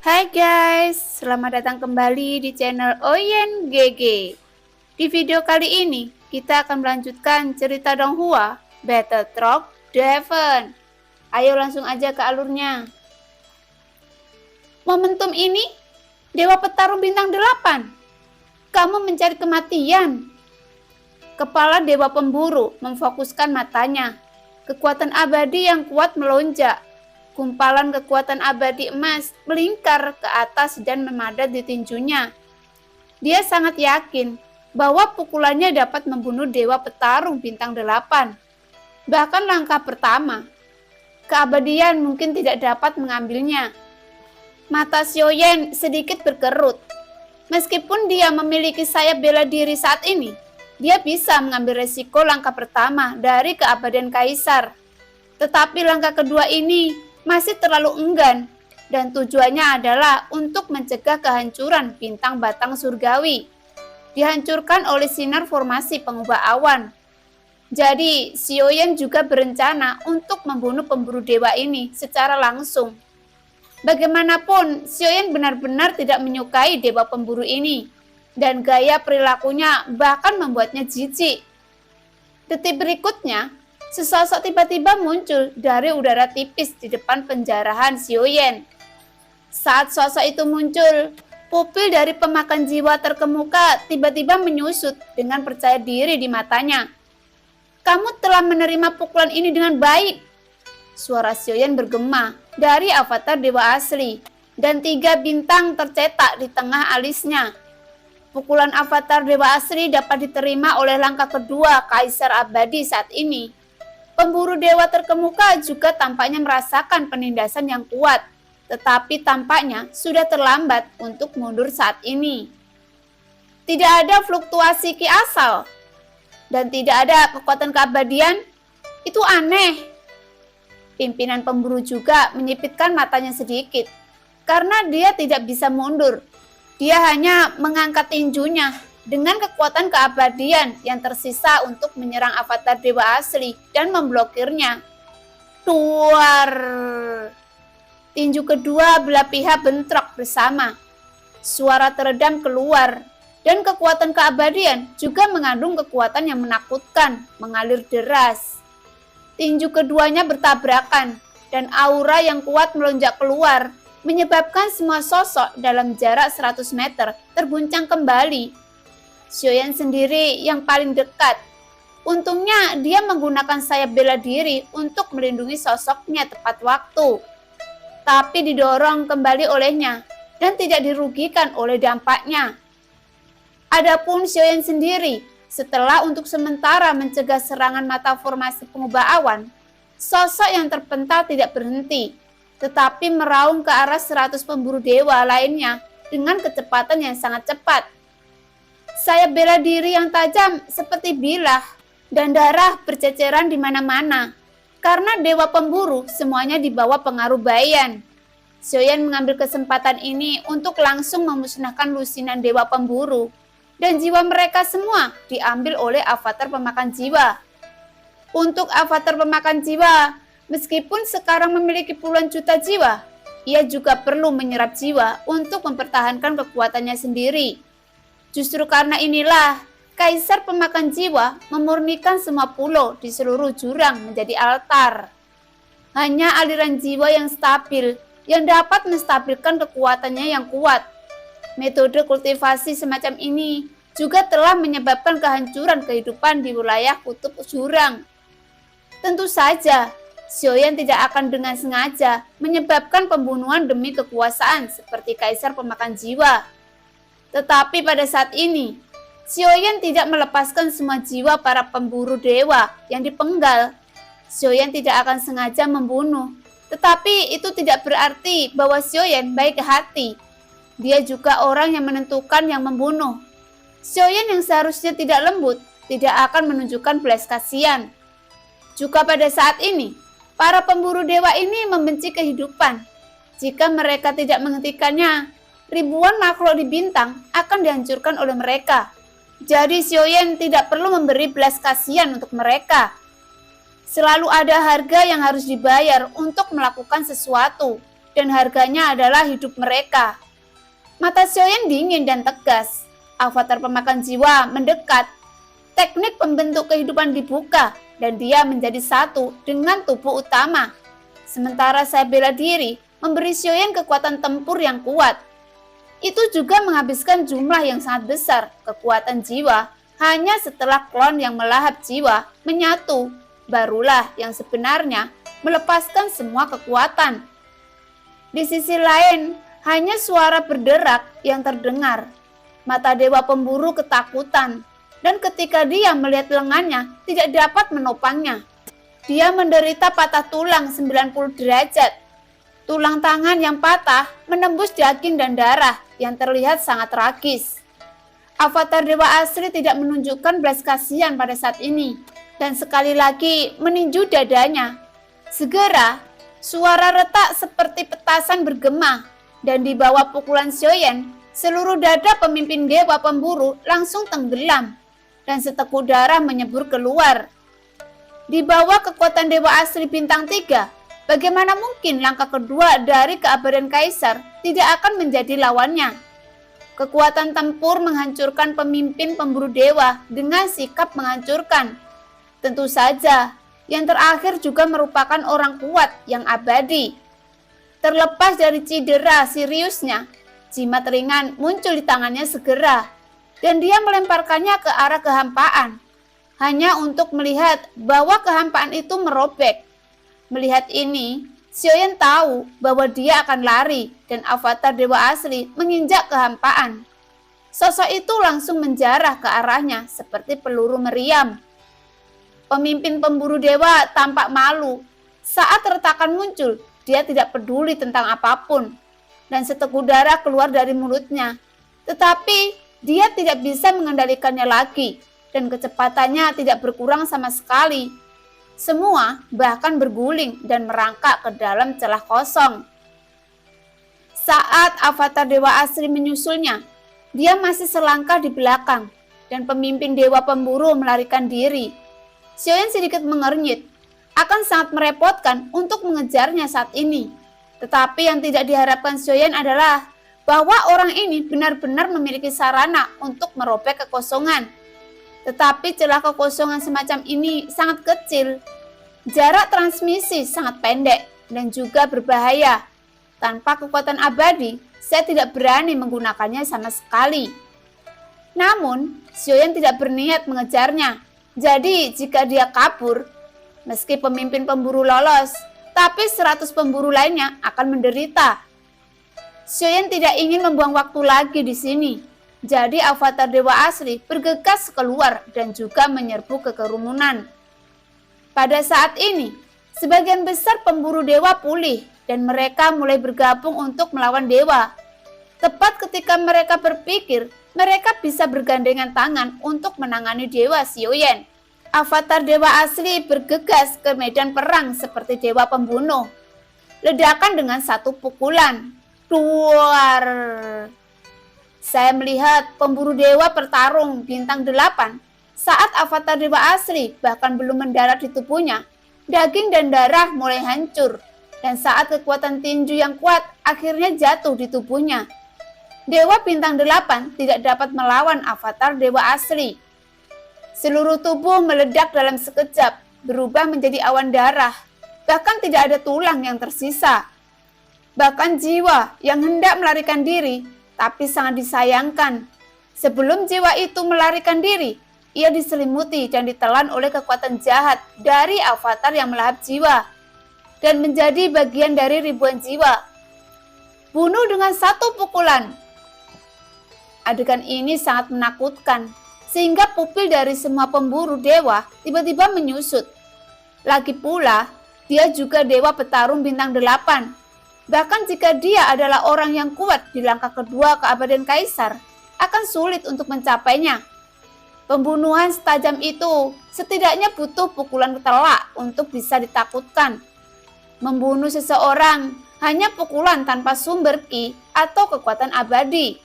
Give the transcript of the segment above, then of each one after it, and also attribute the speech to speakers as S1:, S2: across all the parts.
S1: Hai guys, selamat datang kembali di channel Oyen GG. Di video kali ini, kita akan melanjutkan cerita Donghua, Battle Truck Draven. Ayo langsung aja ke alurnya. Momentum ini, Dewa Petarung Bintang 8. Kamu mencari kematian. Kepala Dewa Pemburu memfokuskan matanya. Kekuatan abadi yang kuat melonjak. Gumpalan kekuatan abadi emas melingkar ke atas dan memadat di tinjunya. Dia sangat yakin bahwa pukulannya dapat membunuh Dewa Petarung Bintang 8. Bahkan langkah pertama, keabadian mungkin tidak dapat mengambilnya. Mata Xiaoyan sedikit berkerut. Meskipun dia memiliki sayap bela diri saat ini, dia bisa mengambil resiko langkah pertama dari keabadian Kaisar. Tetapi langkah kedua ini masih terlalu enggan, dan tujuannya adalah untuk mencegah kehancuran bintang batang surgawi. Dihancurkan oleh sinar formasi pengubah awan. Jadi, Xiaoyan juga berencana untuk membunuh pemburu dewa ini secara langsung. Bagaimanapun, Xiaoyan benar-benar tidak menyukai dewa pemburu ini, dan gaya perilakunya bahkan membuatnya jijik. Detik berikutnya, sesosok tiba-tiba muncul dari udara tipis di depan penjarahan Xiaoyan. Saat sosok itu muncul, pupil dari pemakan jiwa terkemuka tiba-tiba menyusut dengan percaya diri di matanya. Kamu telah menerima pukulan ini dengan baik. Suara Xiaoyan bergema dari avatar dewa asli, dan 3 bintang tercetak di tengah alisnya. Pukulan avatar dewa asli dapat diterima oleh langkah kedua Kaisar Abadi saat ini. Pemburu dewa terkemuka juga tampaknya merasakan penindasan yang kuat, tetapi tampaknya sudah terlambat untuk mundur saat ini. Tidak ada fluktuasi ki asal, dan tidak ada kekuatan keabadian. Itu aneh. Pimpinan pemburu juga menyipitkan matanya sedikit, karena dia tidak bisa mundur. Dia hanya mengangkat tinjunya dengan kekuatan keabadian yang tersisa untuk menyerang avatar dewa asli dan memblokirnya. Duar! Tinju kedua belah pihak bentrok bersama. Suara teredam keluar, dan kekuatan keabadian juga mengandung kekuatan yang menakutkan, mengalir deras. Tinju keduanya bertabrakan, dan aura yang kuat melonjak keluar, menyebabkan semua sosok dalam jarak 100 meter terguncang kembali. Xiaoyan sendiri yang paling dekat. Untungnya dia menggunakan sayap bela diri untuk melindungi sosoknya tepat waktu. Tapi didorong kembali olehnya dan tidak dirugikan oleh dampaknya. Adapun Xiaoyan sendiri, setelah untuk sementara mencegah serangan mata formasi pengubah awan, sosok yang terpental tidak berhenti, tetapi meraung ke arah 100 pemburu dewa lainnya dengan kecepatan yang sangat cepat. Sayap bela diri yang tajam seperti bilah, dan darah berceceran di mana-mana. Karena dewa pemburu semuanya di bawah pengaruh Bayan. Xiaoyan mengambil kesempatan ini untuk langsung memusnahkan lusinan dewa pemburu, dan jiwa mereka semua diambil oleh avatar pemakan jiwa. Untuk avatar pemakan jiwa, meskipun sekarang memiliki puluhan juta jiwa, ia juga perlu menyerap jiwa untuk mempertahankan kekuatannya sendiri. Justru karena inilah, Kaisar pemakan jiwa memurnikan semua pulau di seluruh jurang menjadi altar. Hanya aliran jiwa yang stabil yang dapat menstabilkan kekuatannya yang kuat. Metode kultivasi semacam ini juga telah menyebabkan kehancuran kehidupan di wilayah kutub jurang. Tentu saja, Xiaoyan tidak akan dengan sengaja menyebabkan pembunuhan demi kekuasaan seperti Kaisar pemakan jiwa. Tetapi pada saat ini, Xiaoyan tidak melepaskan semua jiwa para pemburu dewa yang dipenggal. Xiaoyan tidak akan sengaja membunuh, tetapi itu tidak berarti bahwa Xiaoyan baik hati. Dia juga orang yang menentukan yang membunuh. Xiaoyan yang seharusnya tidak lembut, tidak akan menunjukkan belas kasihan. Juga pada saat ini, para pemburu dewa ini membenci kehidupan. Jika mereka tidak menghentikannya, ribuan makhluk di bintang akan dihancurkan oleh mereka. Jadi Xiaoyan tidak perlu memberi belas kasihan untuk mereka. Selalu ada harga yang harus dibayar untuk melakukan sesuatu. dan harganya adalah hidup mereka. Mata Xiaoyan dingin dan tegas. Avatar pemakan jiwa mendekat. Teknik pembentuk kehidupan dibuka dan dia menjadi satu dengan tubuh utama. Sementara saya bela diri memberi Xiaoyan kekuatan tempur yang kuat. Itu juga menghabiskan jumlah yang sangat besar kekuatan jiwa hanya setelah klon yang melahap jiwa menyatu. Barulah yang sebenarnya melepaskan semua kekuatan. Di sisi lain, hanya suara berderak yang terdengar. Mata dewa pemburu ketakutan, dan ketika dia melihat lengannya tidak dapat menopangnya. Dia menderita patah tulang 90 derajat. Tulang tangan yang patah menembus daging dan darah yang terlihat sangat tragis. Avatar dewa asli tidak menunjukkan belas kasihan pada saat ini, dan sekali lagi meninju dadanya. Segera, suara retak seperti petasan bergema, dan di bawah pukulan Xiaoyan, seluruh dada pemimpin dewa pemburu langsung tenggelam, dan seteguk darah menyembur keluar. Di bawah kekuatan dewa asli bintang 3, bagaimana mungkin langkah kedua dari keabadian kaisar tidak akan menjadi lawannya? Kekuatan tempur menghancurkan pemimpin pemburu dewa dengan sikap menghancurkan. Tentu saja, yang terakhir juga merupakan orang kuat yang abadi. Terlepas dari cedera seriusnya, jimat ringan muncul di tangannya segera, dan dia melemparkannya ke arah kehampaan, hanya untuk melihat bahwa kehampaan itu merobek. Melihat ini, Xiaoyan tahu bahwa dia akan lari dan avatar dewa asli menginjak kehampaan. Sosok itu langsung menjarah ke arahnya seperti peluru meriam. Pemimpin pemburu dewa tampak malu. Saat retakan muncul, dia tidak peduli tentang apapun. Dan seteguk darah keluar dari mulutnya. Tetapi dia tidak bisa mengendalikannya lagi. Dan kecepatannya tidak berkurang sama sekali. Semua bahkan berguling dan merangkak ke dalam celah kosong. Saat avatar dewa asli menyusulnya, dia masih selangkah di belakang dan pemimpin dewa pemburu melarikan diri. Xiaoyan sedikit mengernyit, akan sangat merepotkan untuk mengejarnya saat ini. Tetapi yang tidak diharapkan Xiaoyan adalah bahwa orang ini benar-benar memiliki sarana untuk merobek kekosongan. Tetapi celah kekosongan semacam ini sangat kecil. Jarak transmisi sangat pendek dan juga berbahaya. Tanpa kekuatan abadi, saya tidak berani menggunakannya sama sekali. Namun, Xiaoyan tidak berniat mengejarnya. Jadi, jika dia kabur, meski pemimpin pemburu lolos, tapi 100 pemburu lainnya akan menderita. Xiaoyan tidak ingin membuang waktu lagi di sini. Jadi avatar dewa asli bergegas keluar dan juga menyerbu ke kerumunan. Pada saat ini, sebagian besar pemburu dewa pulih dan mereka mulai bergabung untuk melawan dewa. Tepat ketika mereka berpikir, mereka bisa bergandengan tangan untuk menangani dewa Xiaoyan. Avatar dewa asli bergegas ke medan perang seperti dewa pembunuh. Ledakan dengan satu pukulan. Duar. Saya melihat pemburu dewa bertarung bintang 8 saat avatar dewa asli bahkan belum mendarat di tubuhnya. Daging dan darah mulai hancur dan saat kekuatan tinju yang kuat akhirnya jatuh di tubuhnya. Dewa bintang 8 tidak dapat melawan avatar dewa asli. Seluruh tubuh meledak dalam sekejap, berubah menjadi awan darah. Bahkan tidak ada tulang yang tersisa. Bahkan jiwa yang hendak melarikan diri tapi sangat disayangkan. Sebelum jiwa itu melarikan diri, ia diselimuti dan ditelan oleh kekuatan jahat dari avatar yang melahap jiwa dan menjadi bagian dari ribuan jiwa. Bunuh dengan satu pukulan. Adegan ini sangat menakutkan, sehingga pupil dari semua pemburu dewa tiba-tiba menyusut. Lagi pula, dia juga dewa petarung bintang 8. Bahkan jika dia adalah orang yang kuat di langkah kedua keabadian kaisar, akan sulit untuk mencapainya. Pembunuhan setajam itu setidaknya butuh pukulan telak untuk bisa ditakutkan. Membunuh seseorang hanya pukulan tanpa sumber ki atau kekuatan abadi.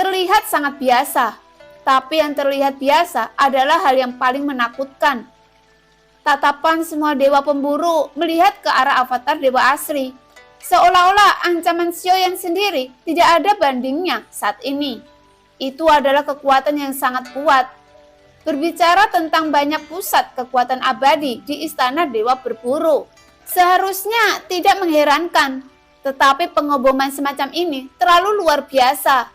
S1: Terlihat sangat biasa, tapi yang terlihat biasa adalah hal yang paling menakutkan. Tatapan semua dewa pemburu melihat ke arah avatar dewa asli. Seolah-olah ancaman Xiaoyan sendiri tidak ada bandingnya saat ini. Itu adalah kekuatan yang sangat kuat. Berbicara tentang banyak pusat kekuatan abadi di istana Dewa Berburu, seharusnya tidak mengherankan. Tetapi pengoboman semacam ini terlalu luar biasa.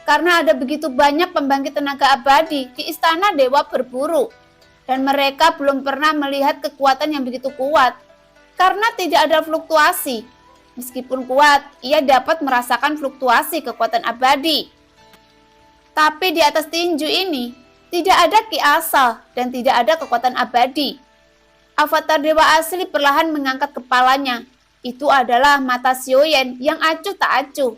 S1: Karena ada begitu banyak pembangkit tenaga abadi di istana Dewa Berburu. Dan mereka belum pernah melihat kekuatan yang begitu kuat. Karena tidak ada fluktuasi. Meskipun kuat, ia dapat merasakan fluktuasi kekuatan abadi. Tapi di atas tinju ini, tidak ada ki asal dan tidak ada kekuatan abadi. Avatar Dewa Asli perlahan mengangkat kepalanya. Itu adalah mata Xiaoyan yang acuh tak acuh.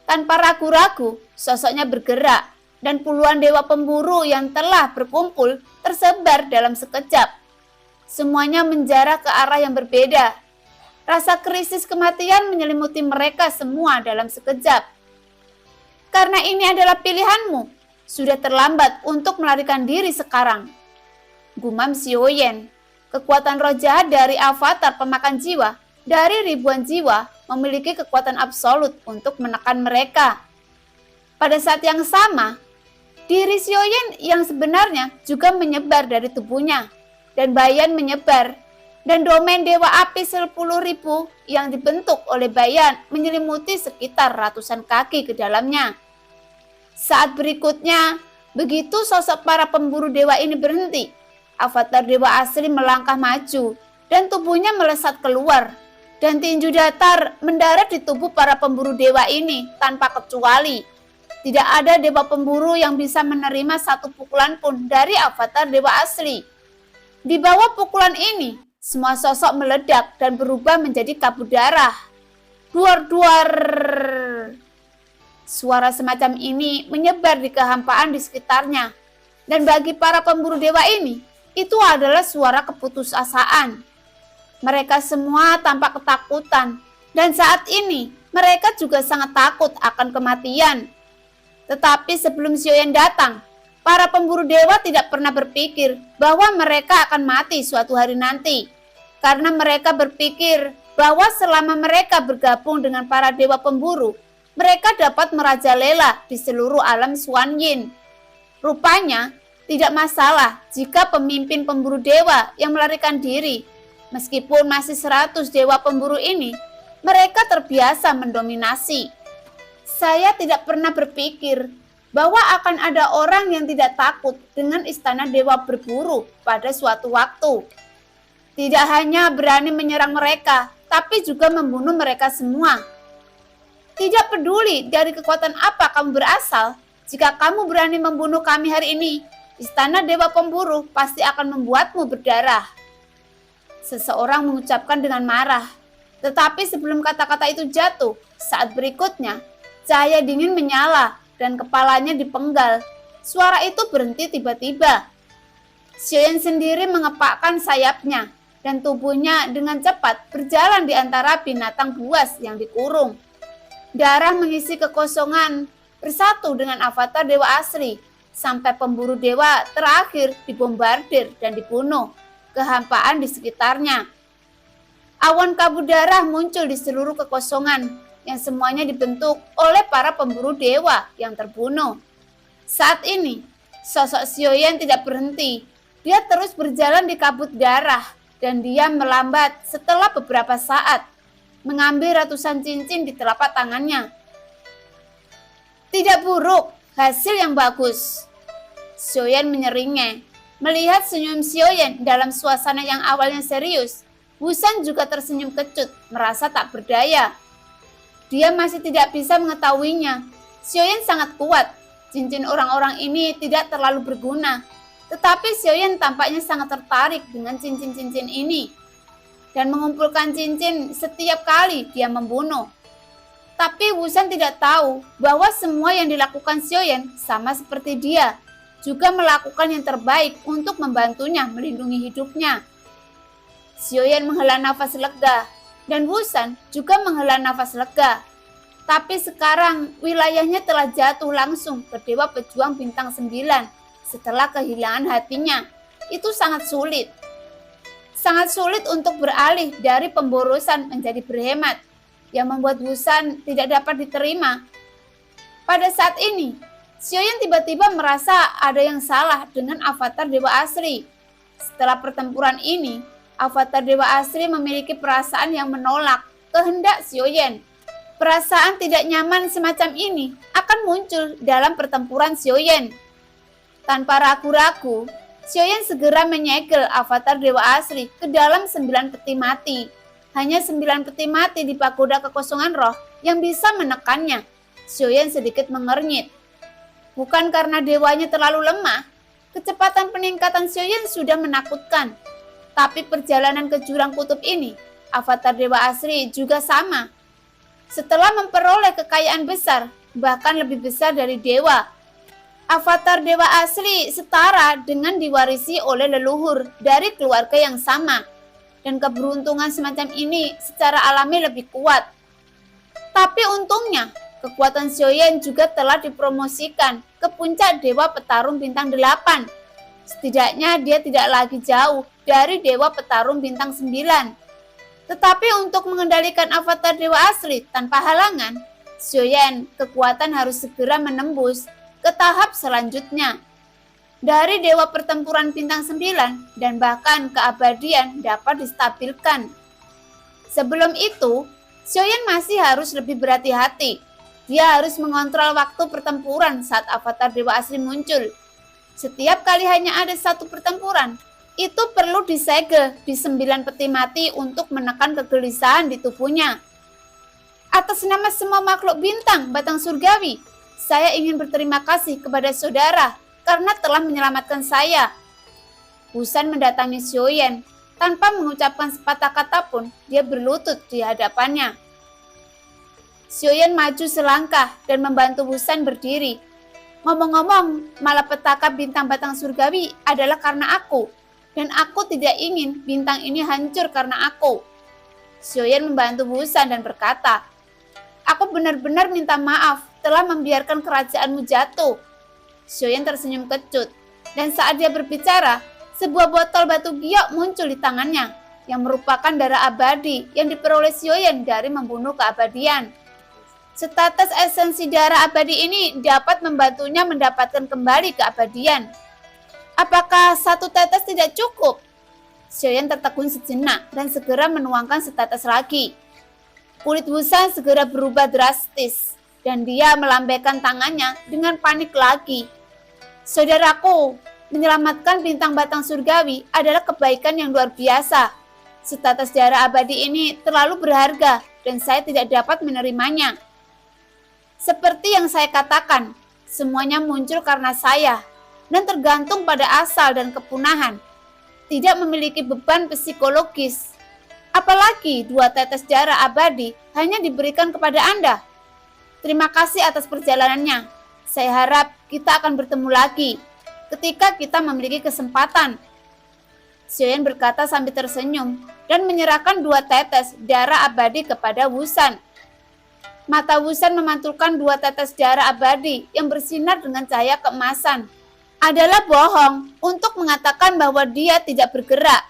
S1: Tanpa ragu-ragu, sosoknya bergerak. Dan puluhan dewa pemburu yang telah berkumpul tersebar dalam sekejap. Semuanya menjarah ke arah yang berbeda. Rasa krisis kematian menyelimuti mereka semua dalam sekejap. Karena ini adalah pilihanmu, sudah terlambat untuk melarikan diri sekarang. Gumam Xiaoyan, kekuatan roh jahat dari avatar pemakan jiwa, dari ribuan jiwa, memiliki kekuatan absolut untuk menekan mereka. Pada saat yang sama, diri Xiaoyan yang sebenarnya juga menyebar dari tubuhnya, dan Bayan menyebar. Dan domain Dewa Api 10.000 yang dibentuk oleh Bayan menyelimuti sekitar ratusan kaki ke dalamnya. Saat berikutnya, begitu sosok para pemburu dewa ini berhenti, avatar Dewa Asli melangkah maju dan tubuhnya melesat keluar. Dan tinju datar mendarat di tubuh para pemburu dewa ini tanpa kecuali. Tidak ada dewa pemburu yang bisa menerima satu pukulan pun dari avatar Dewa Asli. Di bawah pukulan ini, semua sosok meledak dan berubah menjadi kabut darah. Duar-duar. Suara semacam ini menyebar di kehampaan di sekitarnya. Dan bagi para pemburu dewa ini, itu adalah suara keputusasaan. Mereka semua tampak ketakutan. Dan saat ini, mereka juga sangat takut akan kematian. Tetapi sebelum Xiaoyan datang, para pemburu dewa tidak pernah berpikir bahwa mereka akan mati suatu hari nanti. Karena mereka berpikir bahwa selama mereka bergabung dengan para dewa pemburu, mereka dapat merajalela di seluruh alam Xuanyin. Rupanya, tidak masalah jika pemimpin pemburu dewa yang melarikan diri. Meskipun masih 100 dewa pemburu ini, mereka terbiasa mendominasi. Saya tidak pernah berpikir bahwa akan ada orang yang tidak takut dengan istana Dewa Berburu pada suatu waktu. Tidak hanya berani menyerang mereka, tapi juga membunuh mereka semua. Tidak peduli dari kekuatan apa kamu berasal, jika kamu berani membunuh kami hari ini, istana Dewa Pemburu pasti akan membuatmu berdarah. Seseorang mengucapkan dengan marah, tetapi sebelum kata-kata itu jatuh, saat berikutnya, cahaya dingin menyala dan kepalanya dipenggal. Suara itu berhenti tiba-tiba. Xiaoyan sendiri mengepakkan sayapnya. Dan tubuhnya dengan cepat berjalan di antara binatang buas yang dikurung. Darah mengisi kekosongan bersatu dengan avatar Dewa Asli, sampai pemburu dewa terakhir dibombardir dan dibunuh. Kehampaan di sekitarnya. Awan kabut darah muncul di seluruh kekosongan, yang semuanya dibentuk oleh para pemburu dewa yang terbunuh. Saat ini, sosok Xiaoyan tidak berhenti. Dia terus berjalan di kabut darah. Dan dia melambat setelah beberapa saat, mengambil ratusan cincin di telapak tangannya. Tidak buruk, hasil yang bagus. Xiaoyan menyeringai. Melihat senyum Xiaoyan dalam suasana yang awalnya serius, Wusan juga tersenyum kecut, merasa tak berdaya. Dia masih tidak bisa mengetahuinya. Xiaoyan sangat kuat, cincin orang-orang ini tidak terlalu berguna. Tetapi Xiaoyan tampaknya sangat tertarik dengan cincin-cincin ini dan mengumpulkan cincin setiap kali dia membunuh. Tapi Wusan tidak tahu bahwa semua yang dilakukan Xiaoyan sama seperti dia, juga melakukan yang terbaik untuk membantunya melindungi hidupnya. Xiaoyan menghela nafas lega dan Wusan juga menghela nafas lega. Tapi sekarang wilayahnya telah jatuh langsung ke Dewa Pejuang Bintang 9. Setelah kehilangan hatinya, itu sangat sulit. Sangat sulit untuk beralih dari pemborosan menjadi berhemat. yang membuat Wusan tidak dapat diterima. Pada saat ini, Xiaoyan tiba-tiba merasa ada yang salah dengan avatar Dewa Asri. Setelah pertempuran ini, avatar Dewa Asri memiliki perasaan yang menolak kehendak Xiaoyan. Perasaan tidak nyaman semacam ini akan muncul dalam pertempuran Xiaoyan. Tanpa ragu-ragu, Xiaoyan segera menyegel avatar Dewa Asri ke dalam 9 peti mati. Hanya 9 peti mati di pagoda kekosongan roh yang bisa menekannya. Xiaoyan sedikit mengernyit. Bukan karena dewanya terlalu lemah, kecepatan peningkatan Xiaoyan sudah menakutkan. Tapi perjalanan ke jurang kutub ini, avatar Dewa Asri juga sama. Setelah memperoleh kekayaan besar, bahkan lebih besar dari dewa, avatar Dewa Asli setara dengan diwarisi oleh leluhur dari keluarga yang sama. Dan keberuntungan semacam ini secara alami lebih kuat. Tapi untungnya, kekuatan Xiaoyan juga telah dipromosikan ke puncak Dewa Petarung Bintang 8. Setidaknya dia tidak lagi jauh dari Dewa Petarung Bintang 9. Tetapi untuk mengendalikan avatar Dewa Asli tanpa halangan, Xiaoyan kekuatan harus segera menembus ke tahap selanjutnya. Dari Dewa Pertempuran Bintang 9 dan bahkan keabadian dapat distabilkan. Sebelum itu, Xiaoyan masih harus lebih berhati-hati. Dia harus mengontrol waktu pertempuran saat avatar Dewa Asli muncul. Setiap kali hanya ada satu pertempuran, itu perlu disegel di 9 peti mati untuk menekan kegelisahan di tubuhnya. Atas nama semua makhluk bintang batang surgawi, saya ingin berterima kasih kepada saudara karena telah menyelamatkan saya. Wusan mendatangi Xiaoyan. Tanpa mengucapkan sepatah kata pun, dia berlutut di hadapannya. Xiaoyan maju selangkah dan membantu Wusan berdiri. Ngomong-ngomong, malapetaka bintang batang surgawi adalah karena aku. Dan aku tidak ingin bintang ini hancur karena aku. Xiaoyan membantu Wusan dan berkata, "Aku benar-benar minta maaf telah membiarkan kerajaanmu jatuh." Xiaoyan tersenyum kecut, dan saat dia berbicara, sebuah botol batu giok muncul di tangannya, yang merupakan darah abadi yang diperoleh Xiaoyan dari membunuh keabadian. Status esensi darah abadi ini dapat membantunya mendapatkan kembali keabadian. Apakah satu tetes tidak cukup? Xiaoyan tertegun sejenak dan segera menuangkan setetes lagi. Kulit Wusan segera berubah drastis, dan dia melambaikan tangannya dengan panik lagi. "Saudaraku, menyelamatkan bintang batang surgawi adalah kebaikan yang luar biasa. Setetes darah abadi ini terlalu berharga dan saya tidak dapat menerimanya. Seperti yang saya katakan, semuanya muncul karena saya dan tergantung pada asal dan kepunahan. Tidak memiliki beban psikologis. Apalagi 2 tetes darah abadi hanya diberikan kepada Anda. Terima kasih atas perjalanannya. Saya harap kita akan bertemu lagi ketika kita memiliki kesempatan." Xiaoyan berkata sambil tersenyum dan menyerahkan 2 tetes darah abadi kepada Wusan. Mata Wusan memantulkan 2 tetes darah abadi yang bersinar dengan cahaya keemasan. Adalah bohong untuk mengatakan bahwa dia tidak bergerak.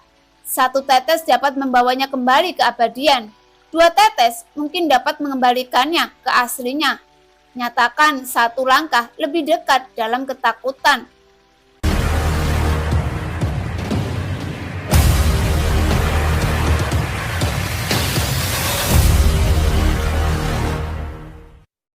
S1: 1 tetes dapat membawanya kembali ke abadian. 2 tetes mungkin dapat mengembalikannya ke aslinya. Nyatakan 1 langkah lebih dekat dalam ketakutan.